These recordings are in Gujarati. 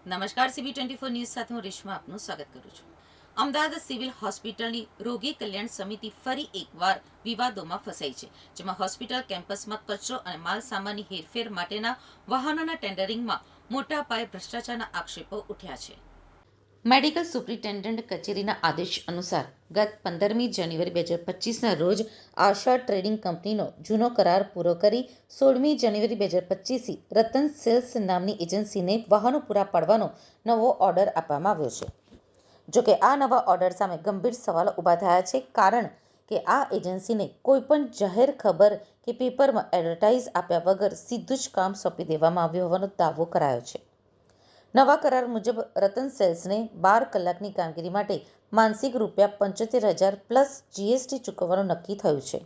નમસ્કાર, CB24 ન્યૂઝ સાથે હું રેશમા આપનું સ્વાગત કરું છું. અમદાવાદ સિવિલ હોસ્પિટલની રોગી કલ્યાણ સમિતિ ફરી એકવાર વિવાદોમાં ફસાઈ છે, જેમાં હોસ્પિટલ કેમ્પસમાં કચરો અને માલ સામાનની હેરફેર માટેના વાહનોના ટેન્ડરિંગમાં મોટા પાયે ભ્રષ્ટાચારના આક્ષેપો ઉઠ્યા છે. મેડિકલ સુપ્રિન્ટેન્ડન્ટ કચેરીના આદેશ અનુસાર ગત 15મી જાન્યુઆરી 2025ના રોજ આશા ટ્રેડિંગ કંપનીનો જૂનો કરાર પૂરો કરી 16મી જાન્યુઆરી 2025થી રતન સેલ્સ નામની એજન્સીને વાહનો પૂરા પાડવાનો નવો ઓર્ડર આપવામાં આવ્યો છે. જોકે આ નવા ઓર્ડર સામે ગંભીર સવાલો ઊભા થયા છે, કારણ કે આ એજન્સીને કોઈપણ જાહેર ખબર કે પેપરમાં એડવર્ટાઇઝ આપ્યા વગર સીધું જ કામ સોંપી દેવામાં આવ્યું હોવાનો દાવો કરાયો છે. નવા કરાર મુજબ રતન સેલ્સને 12 કલાકની કામગીરી માટે માનસિક ₹75,000 પ્લસ GST ચૂકવવાનું નક્કી થયું છે,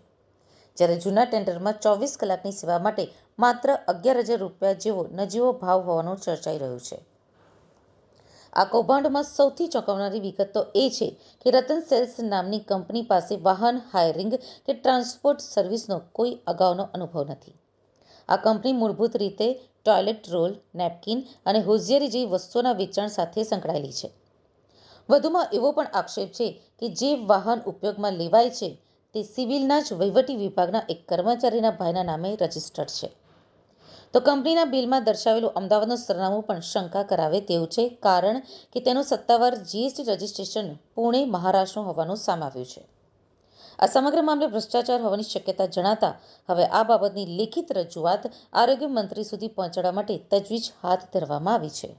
જ્યારે જૂના ટેન્ડરમાં 24 કલાકની સેવા માટે માત્ર ₹11,000 જેવો નજીવો ભાવ હોવાનું ચર્ચાઈ રહ્યું છે. આ કૌભાંડમાં સૌથી ચોંકાવનારી વિગત તો એ છે કે રતન સેલ્સ નામની કંપની પાસે વાહન હાયરિંગ કે ટ્રાન્સપોર્ટ સર્વિસનો કોઈ અગાઉનો અનુભવ નથી. આ કંપની મૂળભૂત રીતે ટોયલેટ રોલ, નેપકિન અને હોશિયારી જેવી વસ્તુઓના વેચાણ સાથે સંકળાયેલી છે. વધુમાં એવો પણ આક્ષેપ છે કે જે વાહન ઉપયોગમાં લેવાય છે તે સિવિલના જ વહીવટી વિભાગના એક કર્મચારીના ભાઈના નામે રજીસ્ટર્ડ છે. તો કંપનીના બિલમાં દર્શાવેલું અમદાવાદનું સરનામું પણ શંકા કરાવે તેવું છે, કારણ કે તેનું સત્તાવાર GST રજીસ્ટ્રેશન પુણે, મહારાષ્ટ્રનું હોવાનું સામે આવ્યું છે. આ સમગ્ર મામલે ભ્રષ્ટાચાર હોવાની શક્યતા જણાતા હવે આ બાબતની લેખિત રજૂઆત આરોગ્ય મંત્રી સુધી પહોંચાડવા માટે તજવીજ હાથ ધરવામાં આવી છે.